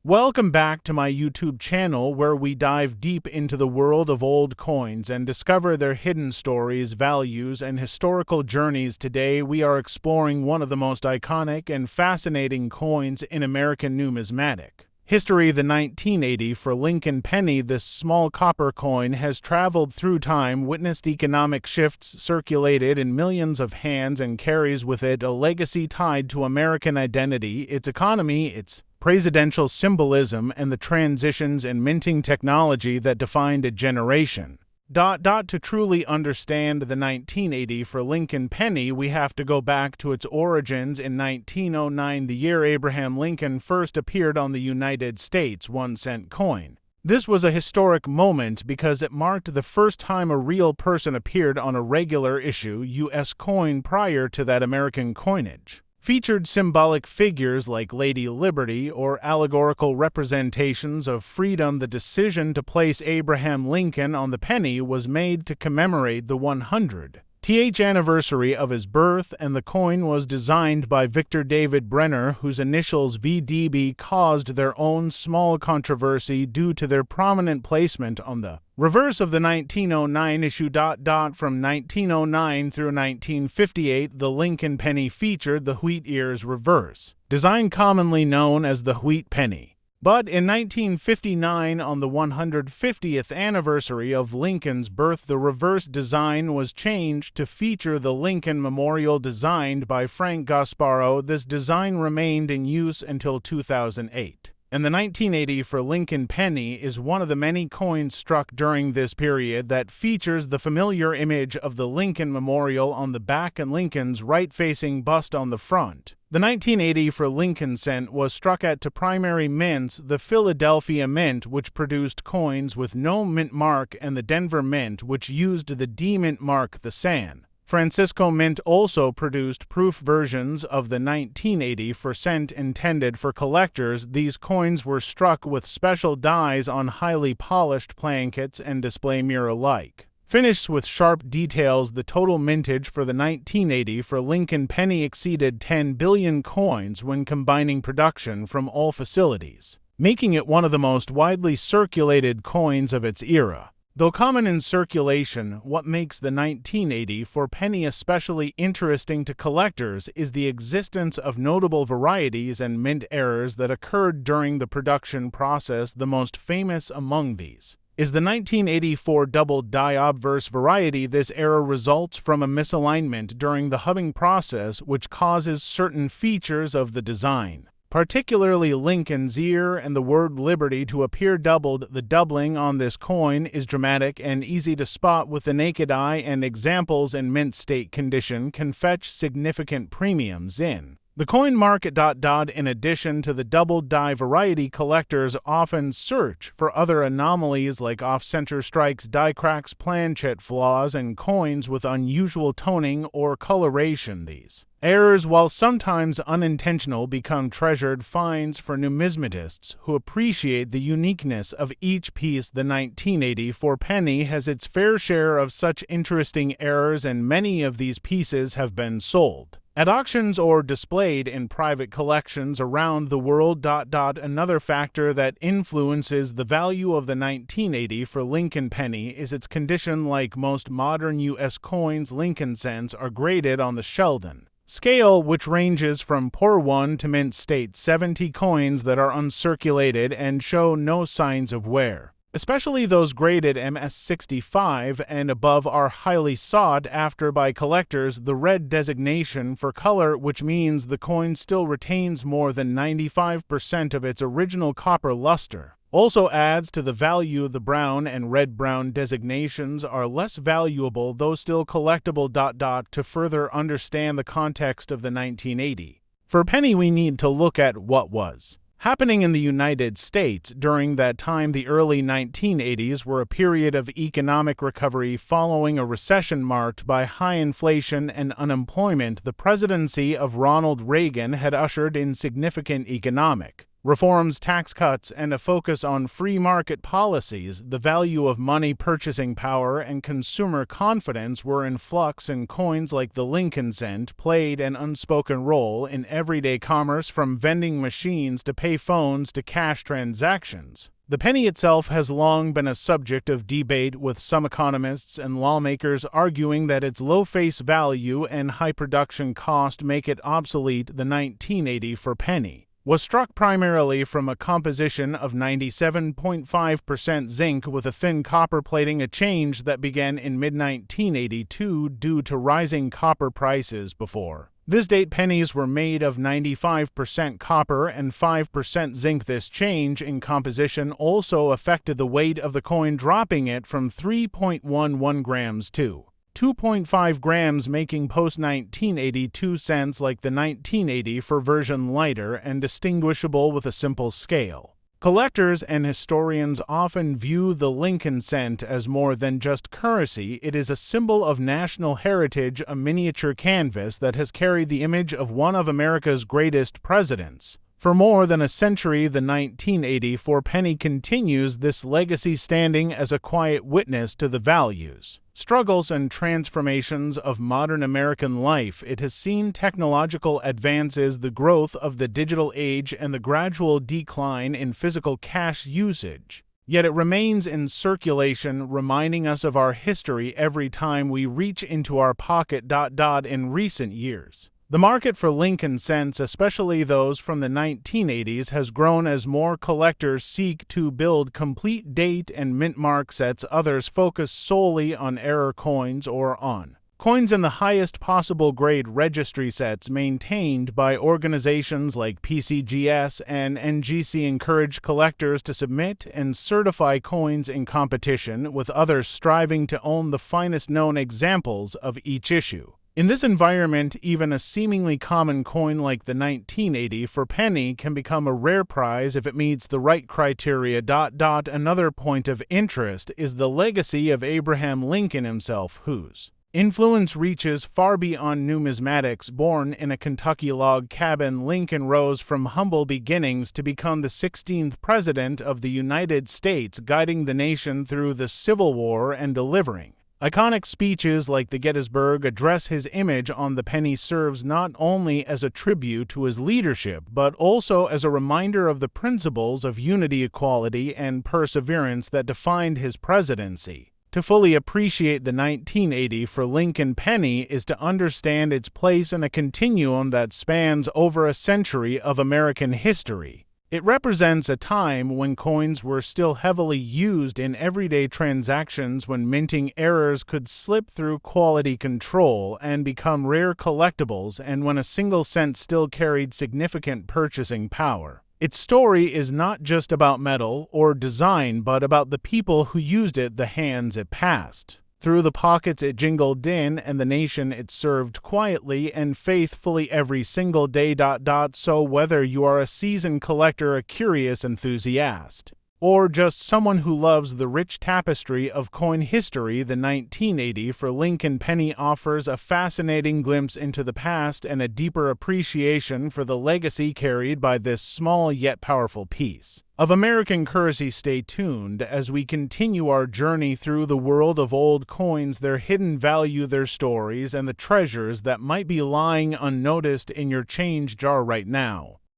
Welcome back to my YouTube channel where we dive deep into the world of old coins and discover their hidden stories, values, and historical journeys. Today we are exploring one of the most iconic and fascinating coins in American numismatic history, the 1980 for Lincoln penny. This small copper coin has traveled through time, witnessed economic shifts, circulated in millions of hands, and carries with it a legacy tied to American identity, its economy, its presidential symbolism, and the transitions in minting technology that defined a generation. To truly understand the 1980 for Lincoln penny, we have to go back to its origins in 1909, the year Abraham Lincoln first appeared on the United States 1-cent coin. This was a historic moment because it marked the first time a real person appeared on a regular issue U.S. coin. Prior to that, American coinage featured symbolic figures like Lady Liberty or allegorical representations of freedom. The decision to place Abraham Lincoln on the penny was made to commemorate the 100th anniversary of his birth, and the coin was designed by Victor David Brenner, whose initials VDB caused their own small controversy due to their prominent placement on the reverse of the 1909 issue. From 1909 through 1958, the Lincoln penny featured the wheat ears reverse design, commonly known as the wheat penny. But in 1959, on the 150th anniversary of Lincoln's birth, the reverse design was changed to feature the Lincoln Memorial designed by Frank Gasparro. This design remained in use until 2008. And the 1980 for Lincoln penny is one of the many coins struck during this period that features the familiar image of the Lincoln Memorial on the back and Lincoln's right-facing bust on the front. The 1980 for Lincoln cent was struck at two primary mints, the Philadelphia Mint, which produced coins with no mint mark, and the Denver Mint, which used the D mint mark. The San Francisco Mint also produced proof versions of the 1980 for cent intended for collectors. These coins were struck with special dies on highly polished plankets and display mirror-like finishes with sharp details. The total mintage for the 1980 for Lincoln penny exceeded 10 billion coins when combining production from all facilities, making it one of the most widely circulated coins of its era. Though common in circulation, what makes the 1980 for penny especially interesting to collectors is the existence of notable varieties and mint errors that occurred during the production process. The most famous among these is the 1984 Doubled Die Obverse variety. This error results from a misalignment during the hubbing process, which causes certain features of the design, particularly Lincoln's ear and the word liberty, to appear doubled. The doubling on this coin is dramatic and easy to spot with the naked eye, and examples in mint state condition can fetch significant premiums in the coin market. In addition to the doubled die variety, collectors often search for other anomalies like off-center strikes, die cracks, planchet flaws, and coins with unusual toning or coloration. These errors, while sometimes unintentional, become treasured finds for numismatists who appreciate the uniqueness of each piece. The 1980 for penny has its fair share of such interesting errors, and many of these pieces have been sold at auctions or displayed in private collections around the world. Another factor that influences the value of the 1980 for Lincoln penny is its condition. Like most modern U.S. coins, Lincoln cents are graded on the Sheldon scale, which ranges from poor 1 to mint state 70. Coins that are uncirculated and show no signs of wear, especially those graded MS65 and above, are highly sought after by collectors. The red designation for color, which means the coin still retains more than 95% of its original copper luster, also adds to the value. The brown and red-brown designations are less valuable, though still collectible. To further understand the context of the 1980 for penny, we need to look at what was happening in the United States during that time. The early 1980s were a period of economic recovery following a recession marked by high inflation and unemployment. The presidency of Ronald Reagan had ushered in significant economic Reforms, tax cuts, and a focus on free market policies, the value of money purchasing power and consumer confidence were in flux, and coins like the Lincoln cent played an unspoken role in everyday commerce, from vending machines to pay phones to cash transactions. The penny itself has long been a subject of debate, with some economists and lawmakers arguing that its low face value and high production cost make it obsolete. The 1984 penny was struck primarily from a composition of 97.5% zinc with a thin copper plating, a change that began in mid-1982 due to rising copper prices. Before this date, pennies were made of 95% copper and 5% zinc. This change in composition also affected the weight of the coin, dropping it from 3.11 grams to 2.5 grams, making post-1982 cents like the 1984 version lighter and distinguishable with a simple scale. Collectors and historians often view the Lincoln cent as more than just currency. It is a symbol of national heritage, a miniature canvas that has carried the image of one of America's greatest presidents. For more than a century, the 1984 penny continues this legacy, standing as a quiet witness to the values, struggles, and transformations of modern American life. It has seen technological advances, the growth of the digital age, and the gradual decline in physical cash usage. Yet it remains in circulation, reminding us of our history every time we reach into our pocket. In recent years, the market for Lincoln cents, especially those from the 1980s, has grown as more collectors seek to build complete date and mint mark sets. Others focus solely on error coins or on coins in the highest possible grade. Registry sets maintained by organizations like PCGS and NGC encourage collectors to submit and certify coins in competition with others striving to own the finest known examples of each issue. In this environment, even a seemingly common coin like the 1984 penny can become a rare prize if it meets the right criteria. Another point of interest is the legacy of Abraham Lincoln himself, whose influence reaches far beyond numismatics. Born in a Kentucky log cabin, Lincoln rose from humble beginnings to become the 16th President of the United States, guiding the nation through the Civil War and delivering iconic speeches like the Gettysburg Address. His image on the penny serves not only as a tribute to his leadership, but also as a reminder of the principles of unity, equality, and perseverance that defined his presidency. To fully appreciate the 1984 Lincoln penny is to understand its place in a continuum that spans over a century of American history. It represents a time when coins were still heavily used in everyday transactions, when minting errors could slip through quality control and become rare collectibles, and when a single cent still carried significant purchasing power. Its story is not just about metal or design, but about the people who used it, the hands it passed through, the pockets it jingled in, and the nation it served quietly and faithfully every single day. So whether you are a seasoned collector, a curious enthusiast, or just someone who loves the rich tapestry of coin history, the 1984 Lincoln penny offers a fascinating glimpse into the past and a deeper appreciation for the legacy carried by this small yet powerful piece of American currency. Stay tuned as we continue our journey through the world of old coins, their hidden value, their stories, and the treasures that might be lying unnoticed in your change jar right now.